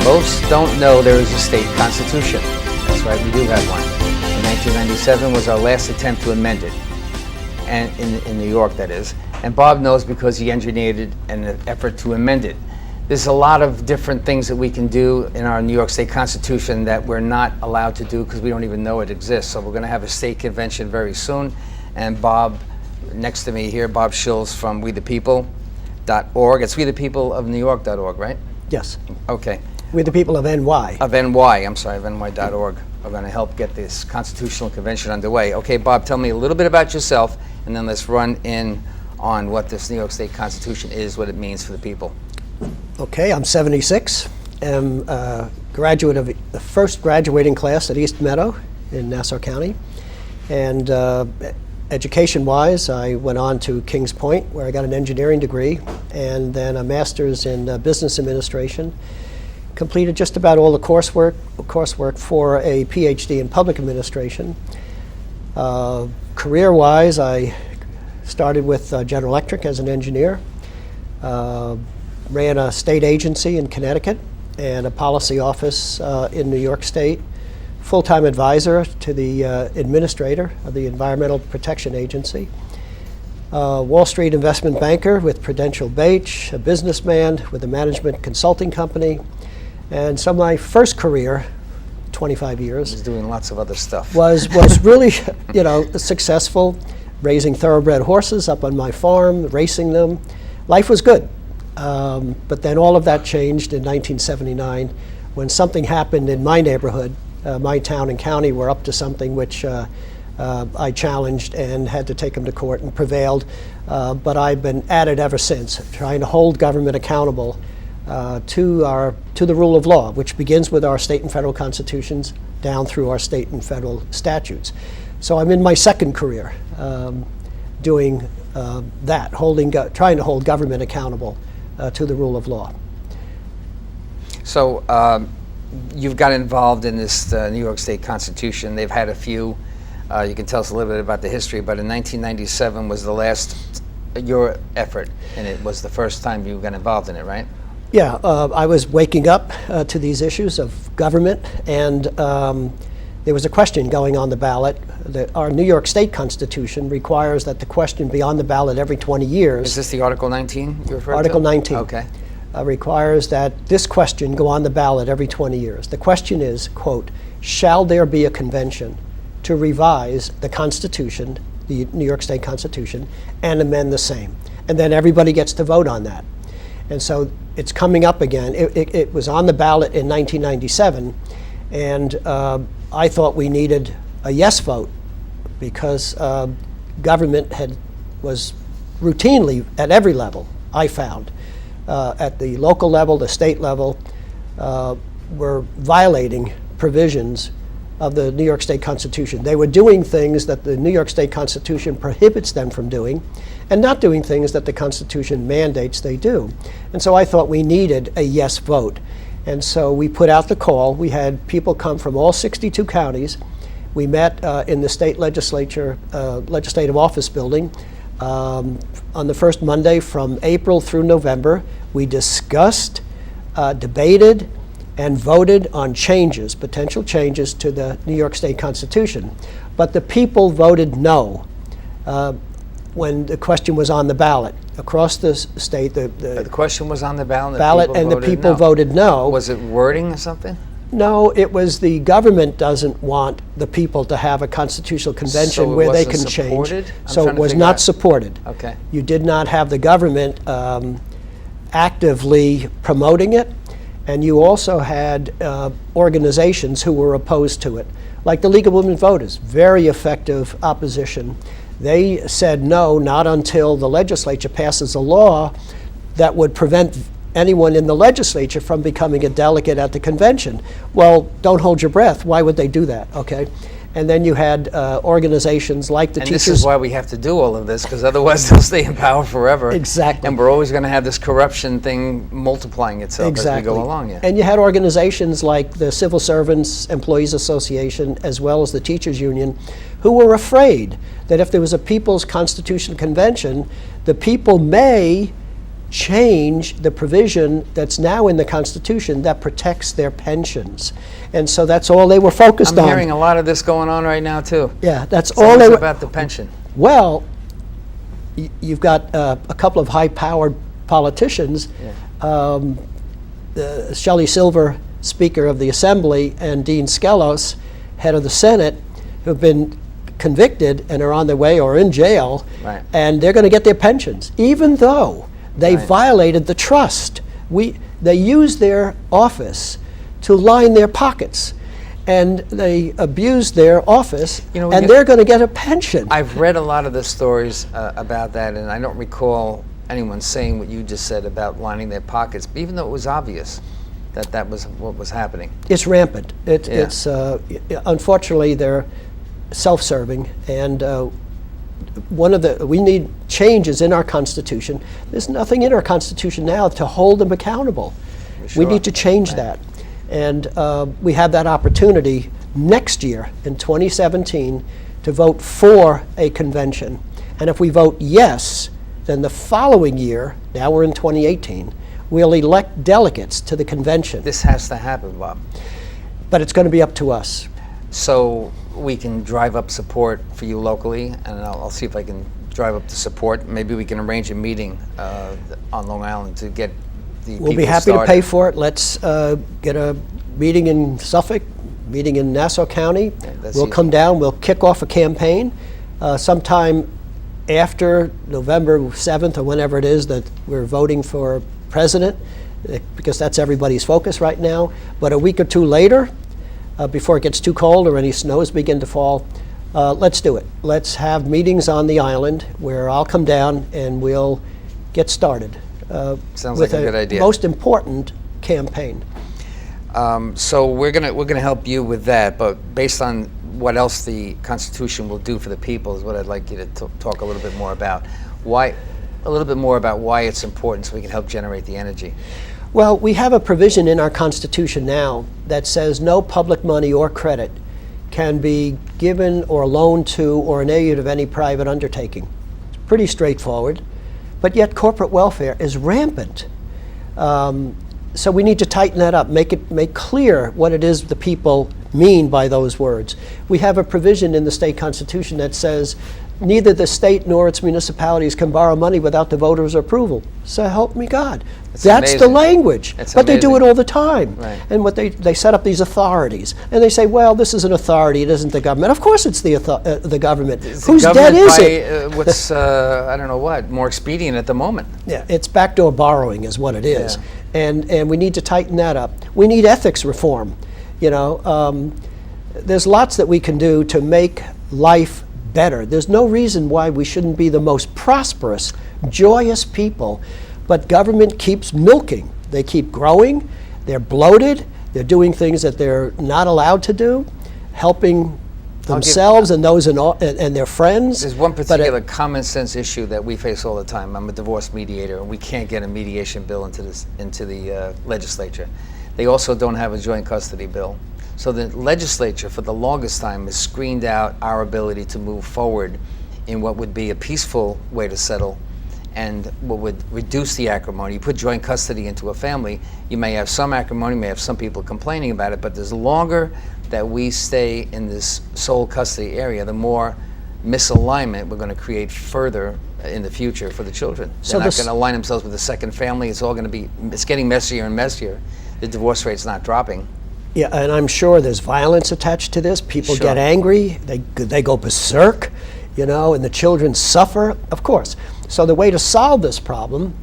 Most don't know there is a state constitution. That's right, we do have one. In 1997 was our last attempt to amend it, and in New York, that is. And Bob knows because he engineered an effort to amend it. There's a lot of different things that we can do in our New York State Constitution that we're not allowed to do because we don't even know it exists. So we're going to have a state convention very soon. And Bob, next to me here, Bob Schulz from WeThePeople.org. It's WeThePeopleOfNewYork.org, right? Yes. Okay. We the people of NY. Of NY, I'm sorry, of NY.org. Are going to help get this Constitutional Convention underway. Okay, Bob, tell me a little bit about yourself, and then let's run in on what this New York State Constitution is, what it means for the people. Okay, I'm 76. I'm a graduate of the first graduating class at East Meadow in Nassau County. And education-wise, I went on to Kings Point, where I got an engineering degree, and then a master's in business administration. Completed just about all the coursework for a PhD in public administration. Career-wise, I started with General Electric as an engineer. Ran a state agency in Connecticut and a policy office in New York State. Full-time advisor to the administrator of the Environmental Protection Agency. Wall Street investment banker with Prudential Bache, a businessman with a management consulting company. And so my first career, 25 years. He's doing lots of other stuff. Was really, successful, raising thoroughbred horses up on my farm, racing them. Life was good. But then all of that changed in 1979 when something happened in my neighborhood. My town and county were up to something which I challenged and had to take them to court and prevailed. But I've been at it ever since, trying to hold government accountable to the rule of law, which begins with our state and federal constitutions down through our state and federal statutes. So I'm in my second career doing that, trying to hold government accountable to the rule of law. So you've got involved in this New York State Constitution. They've had a few. You can tell us a little bit about the history, but in 1997 was the last, your effort, and it was the first time you got involved in it, right? Yeah, I was waking up to these issues of government, and there was a question going on the ballot that our New York State Constitution requires that the question be on the ballot every 20 years. Is this the Article 19 you referred to? Article 19. Okay. Requires that this question go on the ballot every 20 years. The question is, quote, shall there be a convention to revise the Constitution, the New York State Constitution, and amend the same? And then everybody gets to vote on that. And so it's coming up again. It was on the ballot in 1997, and I thought we needed a yes vote because government was routinely, at every level, I found, at the local level, the state level, were violating provisions of the New York State Constitution. They were doing things that the New York State Constitution prohibits them from doing, and not doing things that the Constitution mandates they do. And so I thought we needed a yes vote. And so we put out the call. We had people come from all 62 counties. We met in the state legislature, legislative office building on the first Monday from April through November. We discussed, debated, and voted on changes, potential changes to the New York State Constitution. But the people voted no when the question was on the ballot. Across the state, the question was on the ballot, and the people voted no. Was it wording or something? No, it was the government doesn't want the people to have a constitutional convention So it where they wasn't can supported? change. I'm So trying it to was figure not out. supported. Okay. You did not have the government actively promoting it, and you also had organizations who were opposed to it, like the League of Women Voters, very effective opposition. They said no, not until the legislature passes a law that would prevent anyone in the legislature from becoming a delegate at the convention. Well, don't hold your breath. Why would they do that? Okay. And then you had organizations like the teachers. And this is why we have to do all of this, because otherwise they'll stay in power forever. Exactly. And we're always going to have this corruption thing multiplying itself Exactly. as we go along. Yeah. And you had organizations like the Civil Servants Employees Association, as well as the Teachers Union, who were afraid that if there was a People's Constitutional Convention, the people may change the provision that's now in the Constitution that protects their pensions. And so that's all they were focused on. I'm hearing a lot of this going on right now, too. Yeah, that's It's all they always were. about the pension. Well, you've got a couple of high-powered politicians, Shelley Silver, Speaker of the Assembly, and Dean Skelos, head of the Senate, who've been convicted and are on their way or in jail, Right. and they're going to get their pensions, even though they Right. violated the trust. They used their office to line their pockets, and they abused their office, and they're going to get a pension. I've read a lot of the stories about that, and I don't recall anyone saying what you just said about lining their pockets, even though it was obvious that that was what was happening. It's rampant. It's unfortunately they're self-serving, and we need changes in our Constitution. There's nothing in our Constitution now to hold them accountable. Sure. We need to change that, and we have that opportunity next year in 2017 to vote for a convention. And if we vote yes, then the following year, now we're in 2018, we'll elect delegates to the convention. This has to happen, Bob. But it's going to be up to us. So we can drive up support for you locally, and I'll see if I can drive up the support. Maybe we can arrange a meeting on Long Island to get the people We'll be happy started. to pay for it. Let's get a meeting in Suffolk, meeting in Nassau County. that's We'll easy. come down, we'll kick off a campaign sometime after November 7th or whenever it is that we're voting for president, because that's everybody's focus right now. But a week or two later, before it gets too cold or any snows begin to fall, let's do it. Let's have meetings on the island where I'll come down and we'll get started. Sounds with like a good idea. Most important campaign. So we're gonna help you with that, but based on what else the Constitution will do for the people is what I'd like you to talk a little bit more about. Why it's important, so we can help generate the energy. Well, we have a provision in our Constitution now that says no public money or credit can be given or loaned to or in aid of any private undertaking. It's pretty straightforward, but yet corporate welfare is rampant. So we need to tighten that up, make clear what it is the people mean by those words. We have a provision in the state constitution that says neither the state nor its municipalities can borrow money without the voters' approval. So help me God. That's the amazing. language. That's But they do it amazing. all the time. Right. And what they set up these authorities. And they say, well, this is an authority, it isn't the government. Of course it's the government. Whose debt is it? What's I don't know what more expedient at the moment. Yeah, it's backdoor borrowing is what it is. And we need to tighten that up. We need ethics reform. There's lots that we can do to make life better. There's no reason why we shouldn't be the most prosperous, joyous people, but government keeps milking. They keep growing, they're bloated, they're doing things that they're not allowed to do, helping themselves and those and their friends. There's one particular common sense issue that we face all the time. I'm a divorce mediator, and we can't get a mediation bill into the legislature. They also don't have a joint custody bill. So the legislature, for the longest time, has screened out our ability to move forward in what would be a peaceful way to settle and what would reduce the acrimony. You put joint custody into a family, you may have some acrimony, you may have some people complaining about it, but the longer that we stay in this sole custody area, the more misalignment we're going to create further in the future for the children. They're not going to align themselves with the second family. It's getting messier and messier. The divorce rate's not dropping. Yeah, and I'm sure there's violence attached to this. People Sure. get angry, they go berserk, and the children suffer, of course. So the way to solve this problem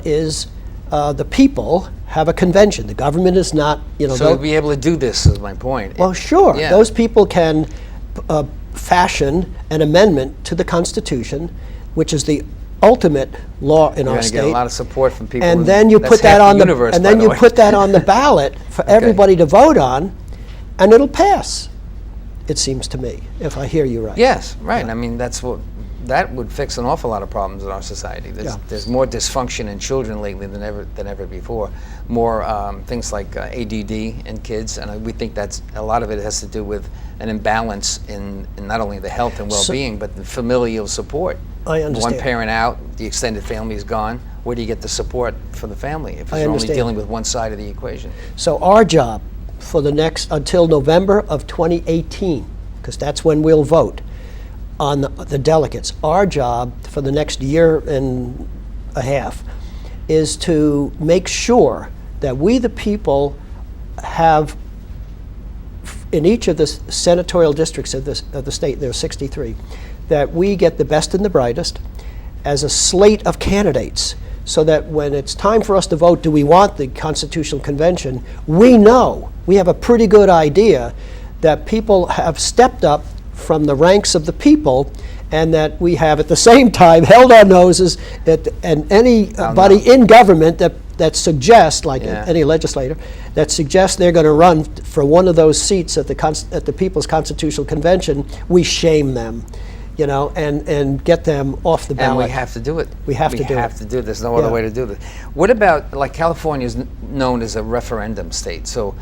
is the people have a convention. The government is not, So to be able to do this is my point. Well, sure. Yeah. Those people can fashion an amendment to the Constitution, which is the ultimate law in You're our going to get a state. lot of support from people. And then you that's put that half on the universe, and by then the you way. put that on the ballot for everybody to vote on, and it'll pass. It seems to me, if I hear you right. Yes, right. I mean, that would fix an awful lot of problems in our society. There's more dysfunction in children lately than ever before. More things like ADD in kids, and we think that's a lot of it has to do with an imbalance in not only the health and well-being, but the familial support. I understand. One parent out, the extended family is gone, where do you get the support for the family if I you're only understand. dealing with one side of the equation? So our job for the next, until November of 2018, because that's when we'll vote on the delegates, our job for the next year and a half is to make sure that we, the people, have in each of the senatorial districts of the state, there are 63, that we get the best and the brightest as a slate of candidates, so that when it's time for us to vote, do we want the Constitutional Convention, we know, we have a pretty good idea that people have stepped up from the ranks of the people, and that we have at the same time held our noses and anybody in government that suggests, like any legislator, that suggests they're going to run for one of those seats at the People's Constitutional Convention, we shame them, you know, and get them off the ballot. And we have to do it. We have to do it. We have to do it. There's no other way to do this. What about, like, California is known as a referendum state, so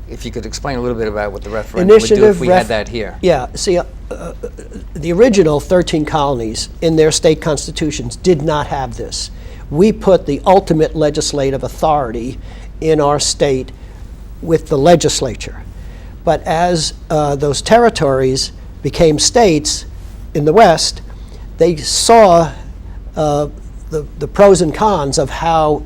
if you could explain a little bit about what the referendum would do if we had that here. Yeah, see, the original 13 colonies in their state constitutions did not have this. We put the ultimate legislative authority in our state with the legislature. But as those territories became states in the West, they saw the pros and cons of how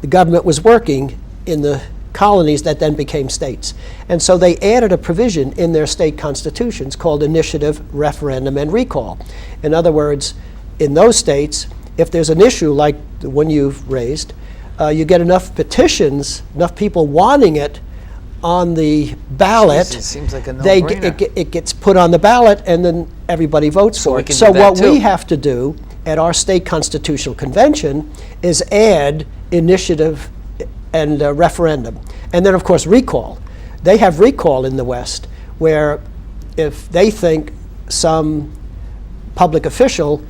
the government was working in the colonies that then became states. And so they added a provision in their state constitutions called initiative, referendum, and recall. In other words, in those states, if there's an issue like the one you've raised, you get enough petitions, enough people wanting it on the ballot, It seems like a no-brainer. it gets put on the ballot, and then everybody votes for we it. can So do that what too. we have to do at our state constitutional convention is add initiative and referendum. And then, of course, recall. They have recall in the West, where if they think some public official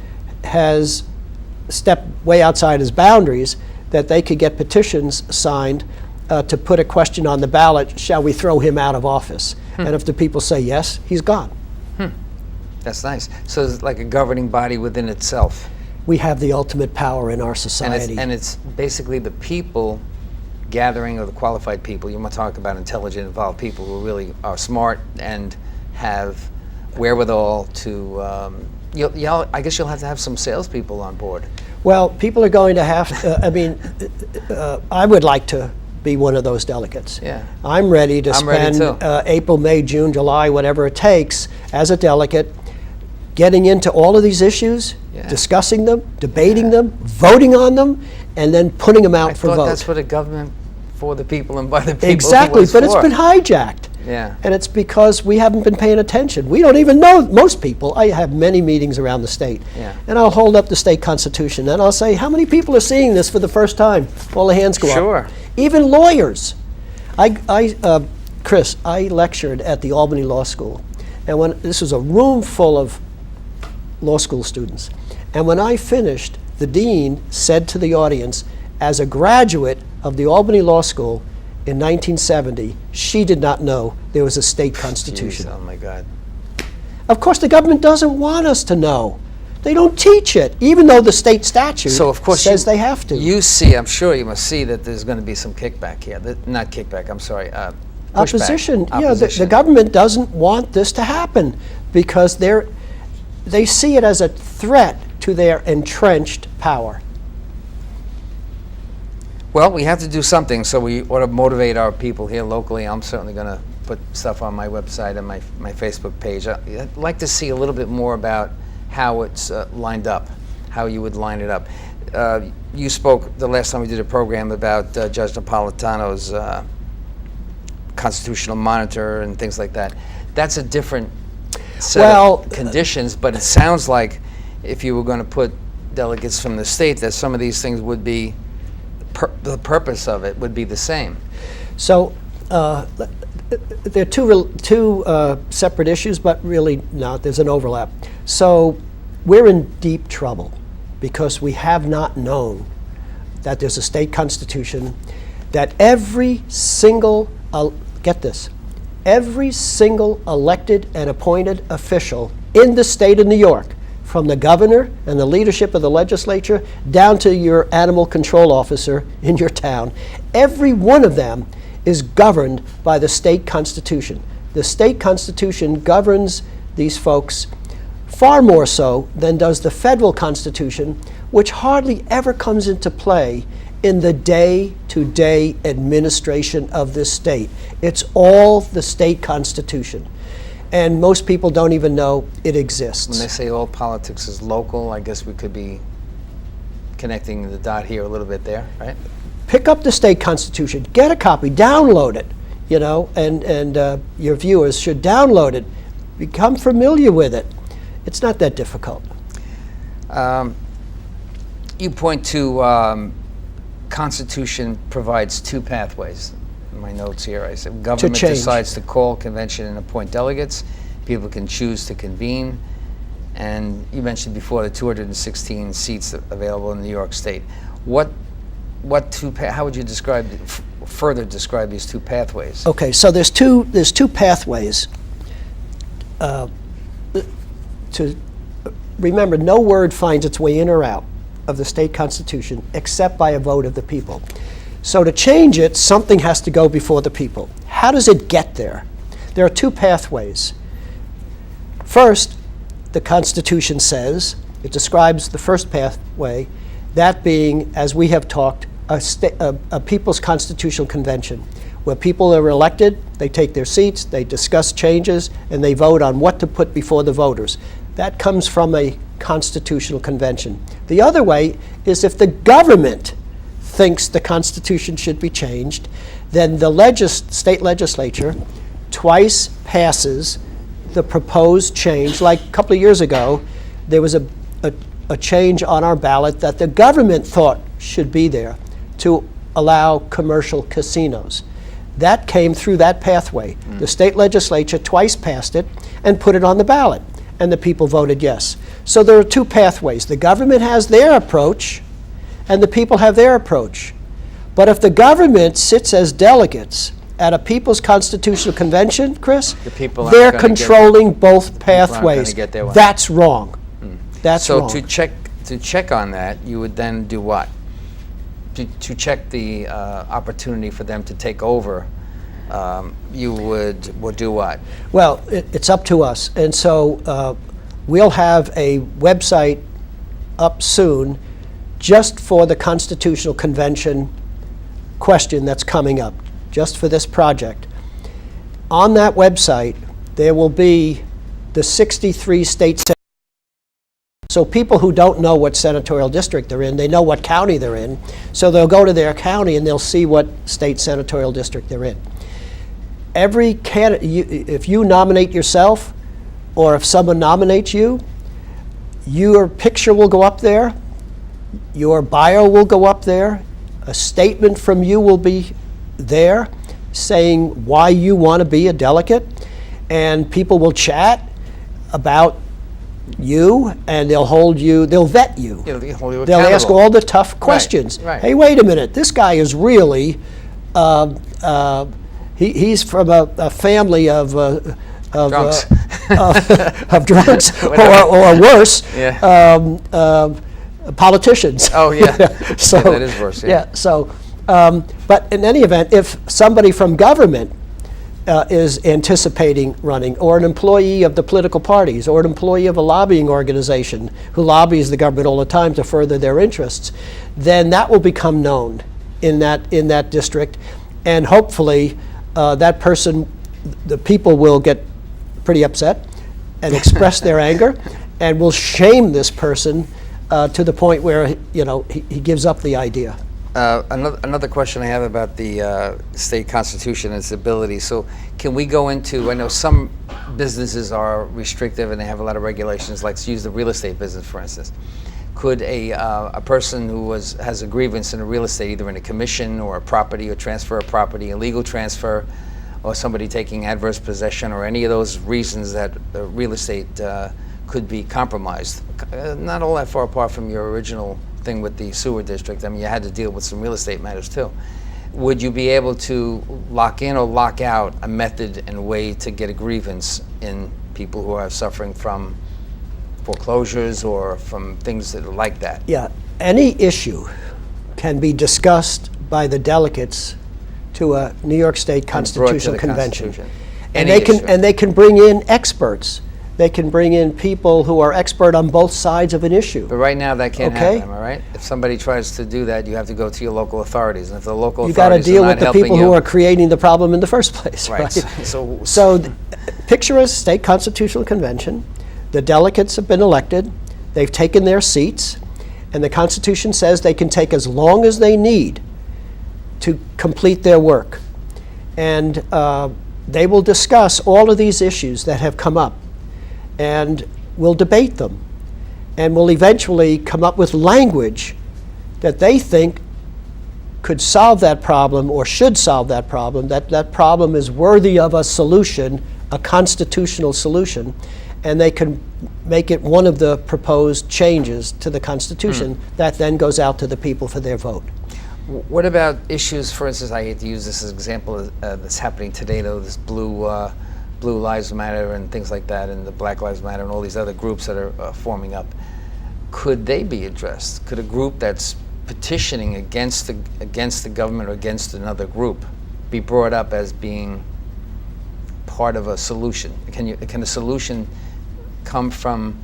has stepped way outside his boundaries, that they could get petitions signed to put a question on the ballot, shall we throw him out of office? And if the people say yes, he's gone. That's nice. So it's like a governing body within itself. We have the ultimate power in our society. And it's basically the people gathering, or the qualified people. You want to talk about intelligent, involved people who really are smart and have wherewithal to, I guess you'll have to have some salespeople on board. Well, people are going to have, I would like to be one of those delegates. Yeah. I'm ready to I'm ready spend too. April, May, June, July, whatever it takes, as a delegate, getting into all of these issues, discussing them, debating them, voting on them, and then putting them out I for thought vote. that's what a government for the people and by the people Exactly, was but it's for. been hijacked. Yeah. And it's because we haven't been paying attention. We don't even know, most people. I have many meetings around the state. Yeah. And I'll hold up the state constitution and I'll say, how many people are seeing this for the first time? All the hands go up. Sure. Even lawyers. Chris, I lectured at the Albany Law School. And this was a room full of law school students. And when I finished, the dean said to the audience, as a graduate of the Albany Law School in 1970, she did not know there was a state constitution. Jeez, oh my God. Of course, the government doesn't want us to know. They don't teach it, even though the state statute So of course says they have to. You see, I'm sure you must see that there's going to be some kickback here. Not kickback, I'm sorry. Pushback. Opposition. Yeah, the Opposition. government doesn't want this to happen because they see it as a threat to their entrenched power. Well, we have to do something, so we ought to motivate our people here locally. I'm certainly going to put stuff on my website and my Facebook page. I'd like to see a little bit more about how it's lined up, how you would line it up. You spoke the last time we did a program about Judge Napolitano's constitutional monitor and things like that. That's a different set of conditions, but it sounds like if you were going to put delegates from the state, that some of these things would be, the purpose of it would be the same. So they're two separate issues, but really not. There's an overlap. So we're in deep trouble because we have not known that there's a state constitution, that every single, get this, every single elected and appointed official in the state of New York, from the governor and the leadership of the legislature down to your animal control officer in your town. Every one of them is governed by the state constitution. The state constitution governs these folks far more so than does the federal constitution, which hardly ever comes into play in the day-to-day administration of this state. It's all the state constitution. And most people don't even know it exists. When they say all politics is local, I guess we could be connecting the dot here a little bit there, right? Pick up the state constitution, get a copy, download it, and your viewers should download it, become familiar with it. It's not that difficult. You point to Constitution provides two pathways. In my notes here, I said government decides to call convention and appoint delegates. People can choose to convene. And you mentioned before the 216 seats available in New York State. How would you further describe these two pathways? Okay, so there's two pathways. To remember, no word finds its way in or out of the state constitution except by a vote of the people. So to change it, something has to go before the people. How does it get there? There are two pathways. First, the Constitution says, it describes the first pathway, that being, as we have talked, a people's constitutional convention, where people are elected, they take their seats, they discuss changes, and they vote on what to put before the voters. That comes from a constitutional convention. The other way is if the government thinks the Constitution should be changed, then the state legislature twice passes the proposed change. Like a couple of years ago, there was a change on our ballot that the government thought should be there to allow commercial casinos. That came through that pathway. The state legislature twice passed it and put it on the ballot, and the people voted yes. So there are two pathways. The government has their approach, and the people have their approach. But if the government sits as delegates at a people's constitutional convention, Chris, they're controlling both pathways. That's wrong. That's wrong. So to check on that, you would then do what? To check the opportunity for them to take over, you would do what? Well, it's up to us. And so we'll have a website up soon just for the Constitutional Convention question that's coming up, just for this project. On that website, there will be the 63 state senators. So people who don't know what senatorial district they're in, they know what county they're in. So they'll go to their county and they'll see what state senatorial district they're in. Every candidate, if you nominate yourself, or if someone nominates you, your picture will go up there, your bio will go up there, a statement from you will be there saying why you want to be a delegate, and people will chat about you, and they'll vet you. They'll ask all the tough questions. Right. Hey, wait a minute, this guy is really, he's from a family of drunks, of drunks or worse, politicians. Oh yeah, so yeah, that is worse. Yeah. So, but in any event, if somebody from government is anticipating running, or an employee of the political parties, or an employee of a lobbying organization who lobbies the government all the time to further their interests, then that will become known in that district, and hopefully that person, the people will get pretty upset and express their anger, and will shame this person to the point where he gives up the idea. Another question I have about the state constitution and its ability. So can we go into, I know some businesses are restrictive and they have a lot of regulations, like use the real estate business, for instance. Could a person who has a grievance in a real estate, either in a commission or a property or transfer of property, a legal transfer, or somebody taking adverse possession, or any of those reasons that real estate could be compromised, not all that far apart from your original thing with the sewer district. I mean, you had to deal with some real estate matters too. Would you be able to lock in or lock out a method and way to get a grievance in people who are suffering from foreclosures or from things that are like that. Yeah, any issue can be discussed by the delegates to a New York State Constitutional the Convention. Constitution. And Any they can issue. and they can bring in experts. They can bring in people who are expert on both sides of an issue. But right now, that can't Okay. happen, am I right? If somebody tries to do that, you have to go to your local authorities. And if the local You got to authorities deal are not with the helping people you, who are creating the problem in the first place. right. Right. So Picture a state constitutional convention. The delegates have been elected. They've taken their seats, and the Constitution says they can take as long as they need to complete their work. And they will discuss all of these issues that have come up, and we'll debate them, and we'll eventually come up with language that they think could solve that problem or should solve that problem, that problem is worthy of a solution, a constitutional solution, and they can make it one of the proposed changes to the Constitution that then goes out to the people for their vote. what about issues, for instance, I hate to use this as an example that's happening today, though, this Blue Lives Matter and things like that, and the Black Lives Matter and all these other groups that are forming up. Could they be addressed? Could a group that's petitioning against the government or against another group be brought up as being part of a solution? Can a solution come from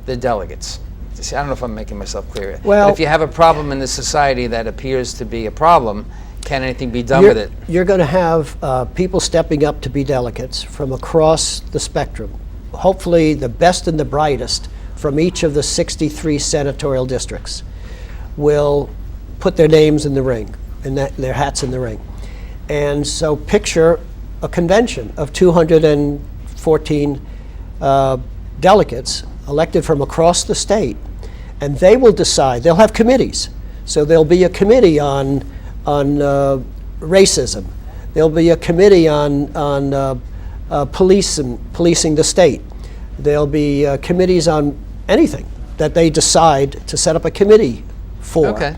the delegates? See, I don't know if I'm making myself clear. Well, but if you have a problem in the society that appears to be a problem, can anything be done with it? You're going to have people stepping up to be delegates from across the spectrum. Hopefully the best and the brightest from each of the 63 senatorial districts will put their names in the ring, and their hats in the ring. And so picture a convention of 214 delegates elected from across the state, and they will decide. They'll have committees. So there'll be a committee on racism. There'll be a committee on policing the state. There'll be committees on anything that they decide to set up a committee for. Okay.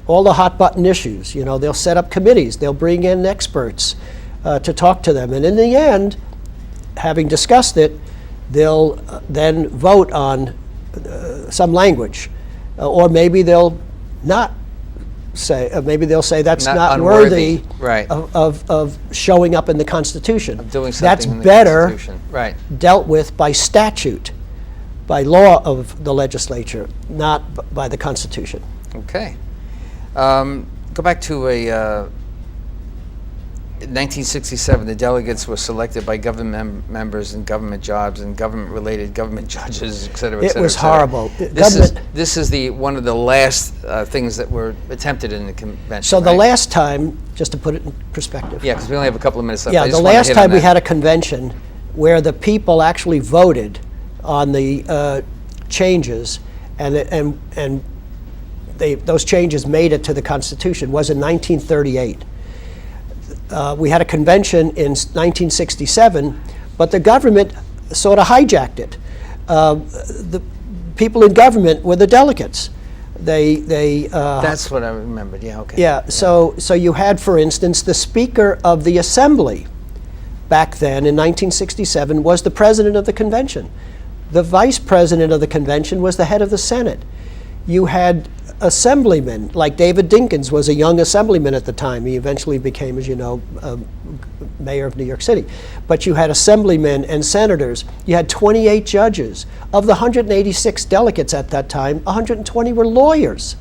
All the hot button issues, they'll set up committees. They'll bring in experts to talk to them. And in the end, having discussed it, they'll then vote on some language. Or maybe they'll not say, maybe they'll say that's not unworthy. worthy Right. of showing up in the Constitution. Of doing something That's in the better Constitution. Right. dealt with by statute, by law of the legislature, not by the Constitution. Okay. Go back to 1967, the delegates were selected by government members and government jobs and government-related government judges, et cetera, et It cetera, was et cetera. horrible. This is one of the last things that were attempted in the convention. So the right? last time, just to put it in perspective. Yeah, because we only have a couple of minutes left. Yeah, I the just wanted to last hit on time we that. had a convention where the people actually voted on the changes, and those changes made it to the Constitution was in 1938. We had a convention in 1967, but the government sort of hijacked it. The people in government were the delegates. That's what I remembered. Yeah. Okay. Yeah. So you had, for instance, the Speaker of the Assembly back then in 1967 was the president of the convention. The vice president of the convention was the head of the Senate. You had assemblymen, like David Dinkins was a young assemblyman at the time. He eventually became, as you know, mayor of New York City. But you had assemblymen and senators. You had 28 judges. Of the 186 delegates at that time, 120 were lawyers.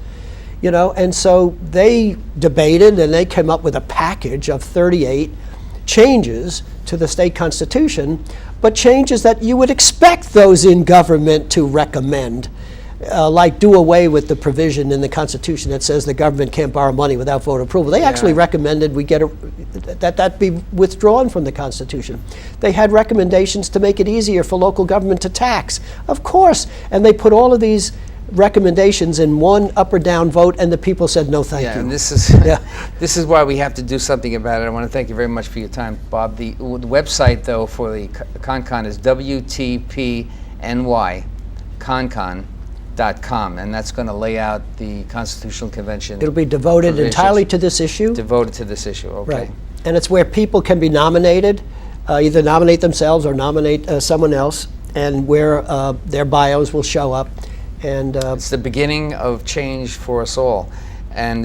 And so they debated and they came up with a package of 38 changes to the state constitution, but changes that you would expect those in government to recommend. Like do away with the provision in the Constitution that says the government can't borrow money without voter approval. They actually recommended we get that be withdrawn from the Constitution. They had recommendations to make it easier for local government to tax, of course, and they put all of these recommendations in one up or down vote, and the people said no, thank you. And this is why we have to do something about it. I want to thank you very much for your time, Bob. The website though for the ConCon is WTPNY.com, and that's going to lay out the Constitutional Convention. It'll be devoted provisions. entirely to this issue. Devoted to this issue, okay. Right. And it's where people can be nominated, either nominate themselves or nominate someone else, and where their bios will show up. And It's the beginning of change for us all. And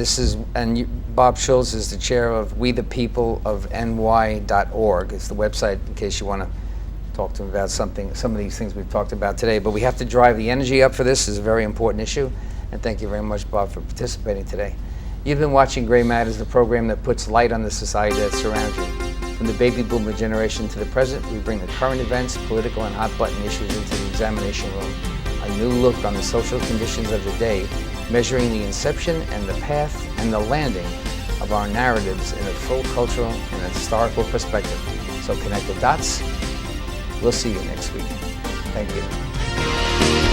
Bob Schulz is the chair of We the People of NY.org. It's the website in case you want to talk to him about some of these things we've talked about today. But we have to drive the energy up for this. It's a very important issue. And thank you very much, Bob, for participating today. You've been watching Gray Matters, the program that puts light on the society that surrounds you. From the baby boomer generation to the present, we bring the current events, political and hot-button issues into the examination room. A new look on the social conditions of the day, measuring the inception and the path and the landing of our narratives in a full cultural and historical perspective. So connect the dots. We'll see you next week. Thank you.